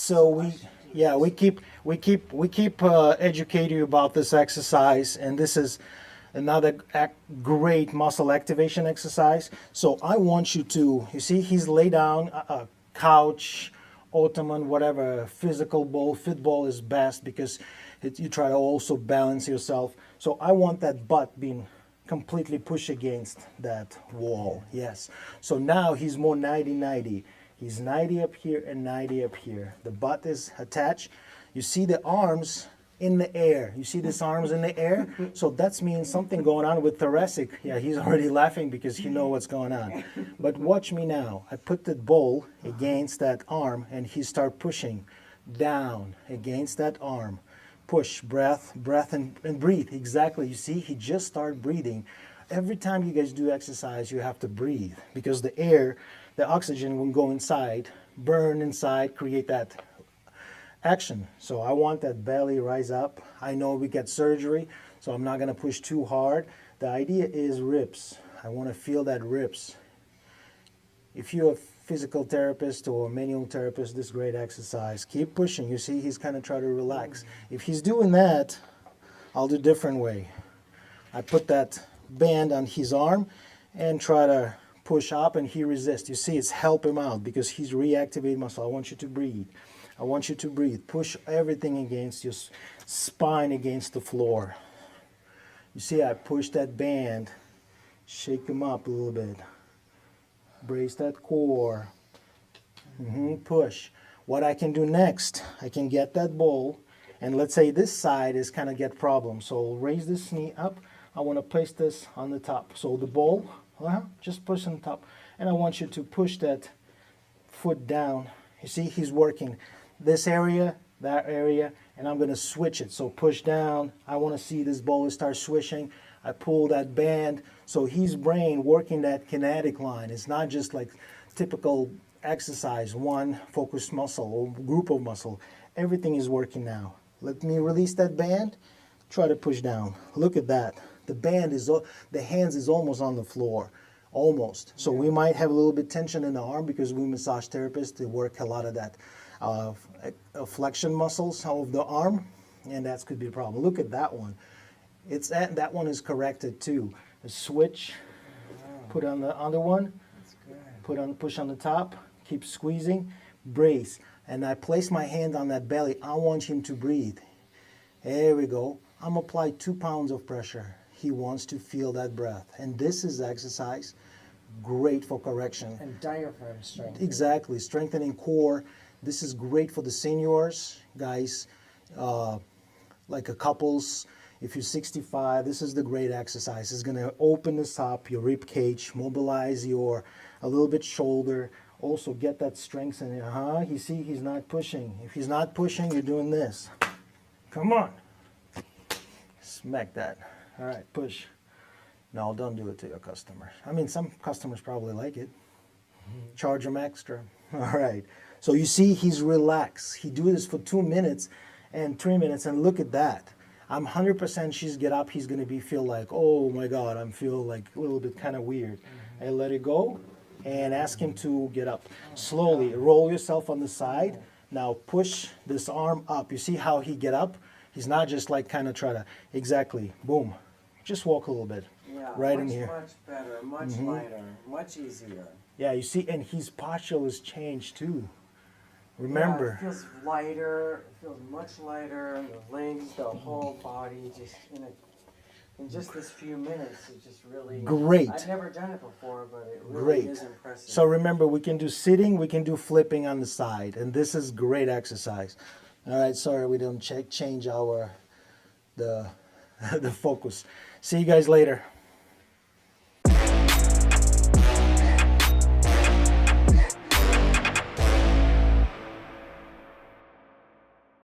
So we keep educating you about this exercise, and this is another great muscle activation exercise. So I want you to, you see, he's laid down a couch, ottoman, whatever, physical ball, fit ball is best because you try to also balance yourself. So I want that butt being completely pushed against that wall. Yes. So now he's more 90-90. He's 90 up here and 90 up here. The butt is attached. You see the arms in the air. You see these arms in the air? So that means something going on with thoracic. Yeah, he's already laughing because he knows what's going on. But watch me now. I put the ball against that arm and he start pushing down against that arm. Push, breath, and breathe. Exactly. You see, he just started breathing. Every time you guys do exercise, you have to breathe because the air, the oxygen will go inside, burn inside, create that action. So I want that belly rise up. I know we get surgery, so I'm not going to push too hard. The idea is ribs. I want to feel that ribs. If you're a physical therapist or manual therapist, this is great exercise. Keep pushing. You see, he's kind of trying to relax. If he's doing that, I'll do a different way. I put that band on his arm and try to push up and he resists. You see, it's help him out because he's reactivating muscle. I want you to breathe. I want you to breathe. Push everything against your spine against the floor. You see, I push that band, shake him up a little bit. Brace that core. Push. What I can do next, I can get that ball, and let's say this side is kind of get problem. So I'll raise this knee up. I want to place this on the top. So the ball, just push on the top. And I want you to push that foot down. You see, he's working this area, that area, and I'm going to switch it. So push down. I want to see this ball start swishing. I pull that band. So his brain working that kinetic line. It's not just like typical exercise, one focused muscle or group of muscle. Everything is working now. Let me release that band. Try to push down. Look at that. The band is, the hands is almost on the floor. Almost. So we might have a little bit tension in the arm because we massage therapists, they work a lot of that flexion muscles of the arm, and that could be a problem. Look at that one. That one is corrected too. A switch, put on the other one, push on the top, keep squeezing, brace. And I place my hand on that belly. I want him to breathe. There we go. I'm applying 2 pounds of pressure. He wants to feel that breath. And this is exercise great for correction. And diaphragm strength. Exactly. Strengthening core. This is great for the seniors, guys, like a couples. If you're 65, this is the great exercise. It's going to open this up, your rib cage, mobilize your a little bit shoulder. Also get that strength in it. You see, he's not pushing. If he's not pushing, you're doing this. Come on. Smack that. All right, push. No, don't do it to your customers. I mean, some customers probably like it. Charge them extra. All right. So you see, he's relaxed. He do this for 2 minutes and 3 minutes, and look at that. I'm 100% she's get up, he's going to feel like, oh my God, I'm feel like a little bit kind of weird. I let it go and ask him to get up. Slowly, roll yourself on the side. Now push this arm up. You see how he get up? He's not just like kind of try to, exactly, boom. Just walk a little bit. Yeah, right in here. Much better, much lighter, much easier. Yeah, you see, and his posture has changed too. Remember. Yeah, it feels lighter, it feels much lighter, the legs, the whole body, just in just this few minutes, it just really... Great. I've never done it before, but it really is impressive. So remember, we can do sitting, we can do flipping on the side, and this is great exercise. All right, sorry we don't change the focus. See you guys later.